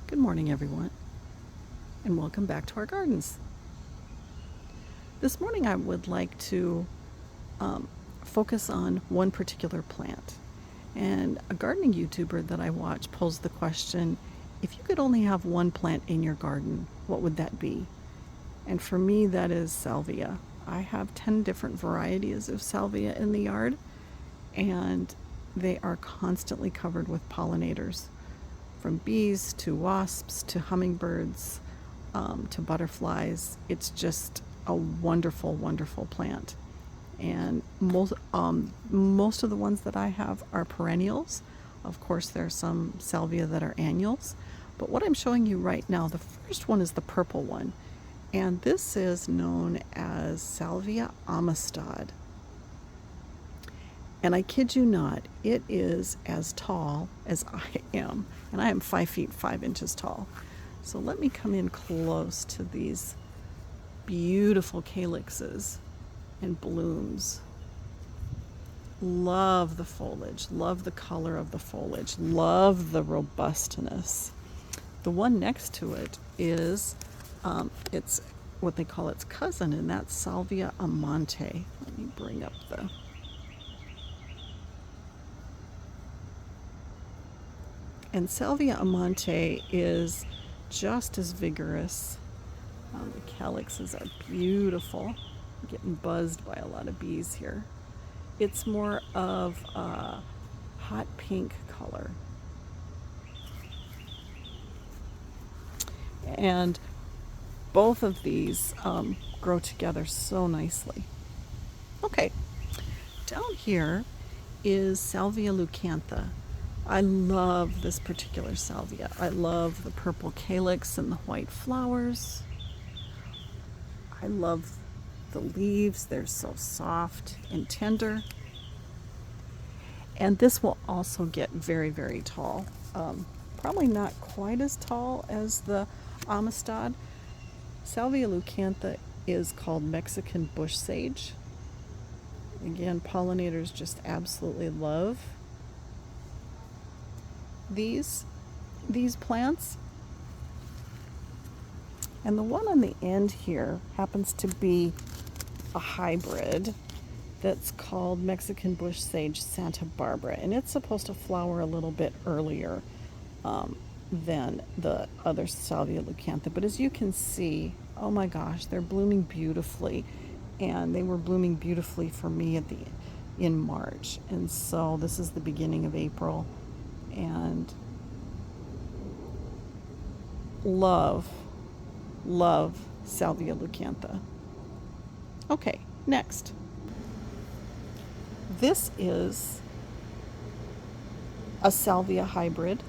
Good morning, everyone, and welcome back to our gardens. This morning I would like to focus on one particular plant. And a gardening YouTuber that I watch posed the question, if you could only have one plant in your garden, what would that be? And for me, that is Salvia. I have 10 different varieties of Salvia in the yard, and they are constantly covered with pollinators, from bees to wasps to hummingbirds to butterflies. It's just a wonderful, wonderful plant. And most of the ones that I have are perennials. Of course, there are some Salvia that are annuals. But what I'm showing you right now, the first one is the purple one. And this is known as Salvia Amistad. And I kid you not, it is as tall as I am. And I am 5 feet 5 inches tall. So let me come in close to these beautiful calyxes and blooms. Love the foliage, love the color of the foliage, love the robustness. The one next to it is, it's what they call its cousin, and that's Salvia Amante. Let me bring up the... And Salvia Amante is just as vigorous. The calyxes are beautiful. I'm getting buzzed by a lot of bees here. It's more of a hot pink color. And both of these grow together so nicely. Okay, down here is Salvia Leucantha. I love this particular salvia. I love the purple calyx and the white flowers. I love the leaves. They're so soft and tender. And this will also get very, very tall. Probably not quite as tall as the Amistad. Salvia Leucantha is called Mexican bush sage. Again, pollinators just absolutely love these plants. And the one on the end here happens to be a hybrid that's called Mexican bush sage Santa Barbara, and it's supposed to flower a little bit earlier than the other Salvia Leucantha. But as you can see, oh my gosh, they're blooming beautifully, and they were blooming beautifully for me in March. And so this is the beginning of April, and love Salvia Leucantha. Okay, next. This is a Salvia hybrid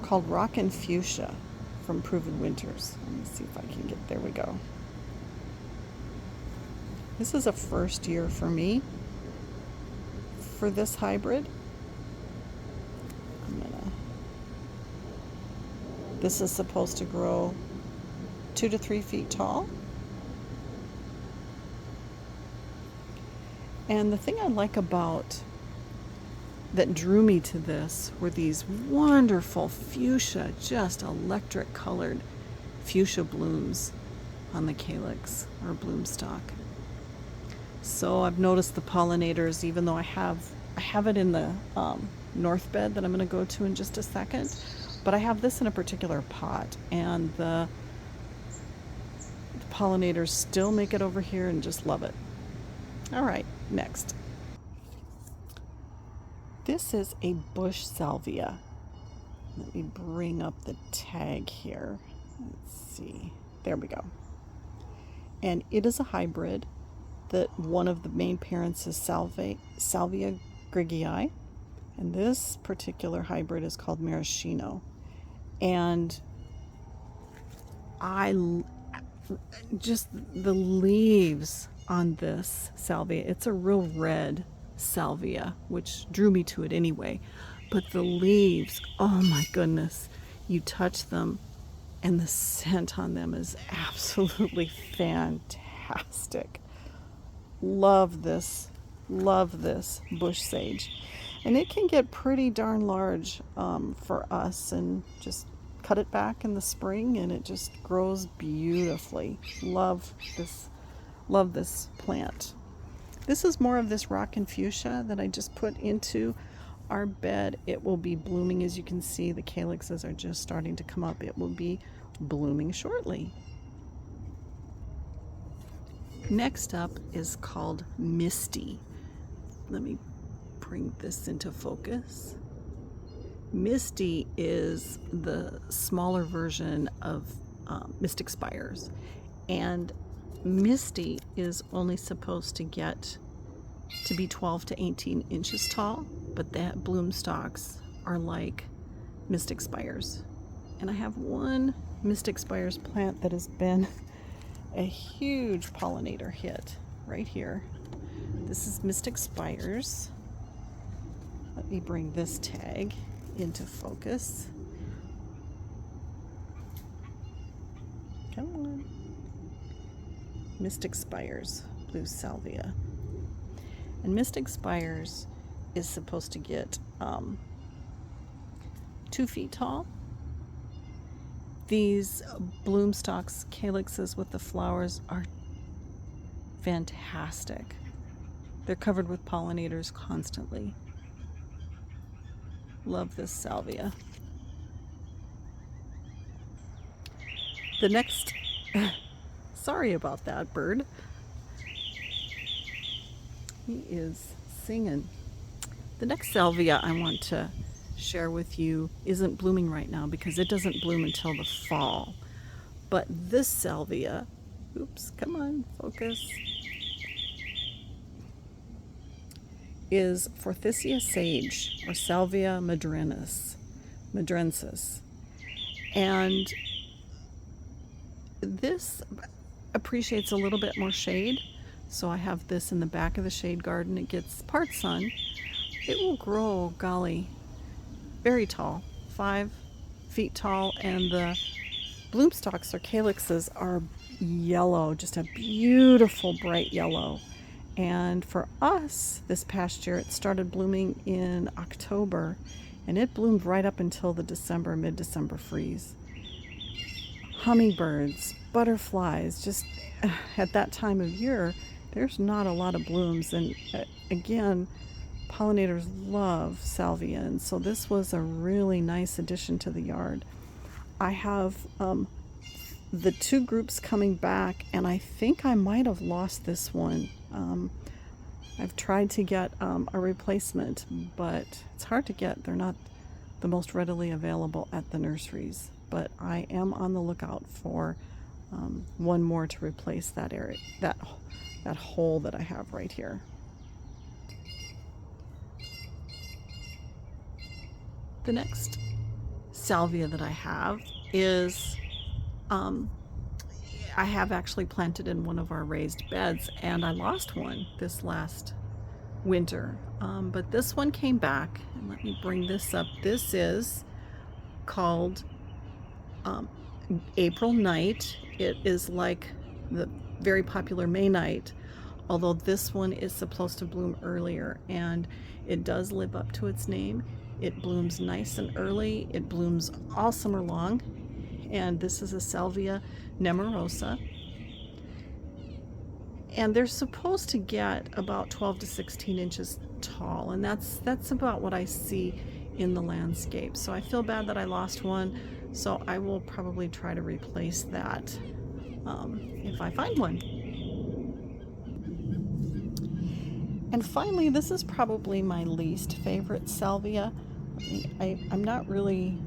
called Rockin Fuchsia from Proven Winters. Let me see if I can get, there we go. This is a first year for me for this hybrid. This is supposed to grow 2 to 3 feet tall. And the thing I like about that drew me to this were these wonderful fuchsia, just electric colored fuchsia blooms on the calyx or bloom stalk. So I've noticed the pollinators, even though I have it in the north bed that I'm going to go to in just a second. But I have this in a particular pot, and the pollinators still make it over here and just love it. All right, next. This is a bush salvia. Let me bring up the tag here. Let's see. There we go. And it is a hybrid that one of the main parents is Salvia grigii. And this particular hybrid is called Maraschino. And just the leaves on this salvia, it's a real red salvia, which drew me to it anyway. But the leaves, oh my goodness, you touch them and the scent on them is absolutely fantastic. Love this bush sage. And it can get pretty darn large for us, and just cut it back in the spring and it just grows beautifully. Love this plant. This is more of this Rockin fuchsia that I just put into our bed. It will be blooming. As you can see, the calyxes are just starting to come up. It will be blooming shortly. Next up is called Misty. Let me bring this into focus. Misty is the smaller version of Mystic Spires, and Misty is only supposed to get to be 12 to 18 inches tall, but that bloom stalks are like Mystic Spires. And I have one Mystic Spires plant that has been a huge pollinator hit right here. This is Mystic Spires. Let me bring this tag into focus. Come on. Mystic Spires Blue Salvia. And Mystic Spires is supposed to get 2 feet tall. These bloom stalks, calyxes with the flowers are fantastic. They're covered with pollinators constantly. Love this salvia. The next, sorry about that bird. He is singing. The next salvia I want to share with you isn't blooming right now because it doesn't bloom until the fall. But this salvia, oops, come on, focus, is Forsythia sage, or Salvia madrensis. And this appreciates a little bit more shade, so I have this in the back of the shade garden. It gets part sun. It will grow, golly, very tall, 5 feet tall, and the bloom stalks or calyxes are yellow, just a beautiful bright yellow. And for us this past year, it started blooming in October, and it bloomed right up until the mid-December freeze. Hummingbirds, butterflies, just at that time of year, there's not a lot of blooms. And again, pollinators love salvia, and so this was a really nice addition to the yard. I have the 2 groups coming back, and I think I might have lost this one. I've tried to get a replacement, but it's hard to get. They're not the most readily available at the nurseries, but I am on the lookout for one more to replace that area, that hole that I have right here. The next salvia that I have is I have actually planted in one of our raised beds, and I lost one this last winter, but this one came back, and let me bring this up. This is called April Night. It is like the very popular May Night, although this one is supposed to bloom earlier, and it does live up to its name. It blooms nice and early. It blooms all summer long, and this is a Salvia nemorosa. And they're supposed to get about 12 to 16 inches tall, and that's about what I see in the landscape. So I feel bad that I lost one, so I will probably try to replace that if I find one. And finally, this is probably my least favorite salvia. I'm not really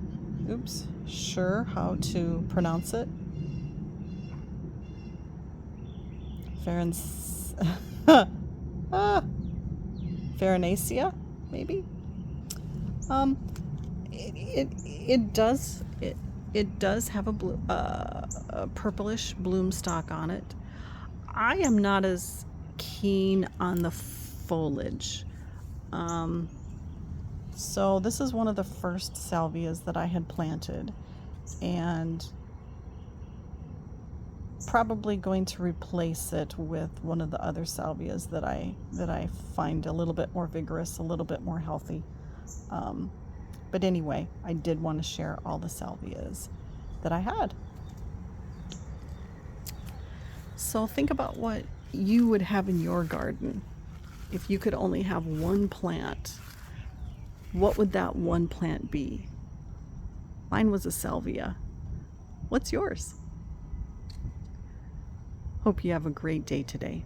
sure how to pronounce it. Farinacea, maybe. It does have a purplish bloom stalk on it. I am not as keen on the foliage. So this is one of the first salvias that I had planted, and probably going to replace it with one of the other salvias that I find a little bit more vigorous, a little bit more healthy. But anyway, I did want to share all the salvias that I had. So think about what you would have in your garden. If you could only have one plant, what would that one plant be? Mine was a salvia. What's yours? Hope you have a great day today.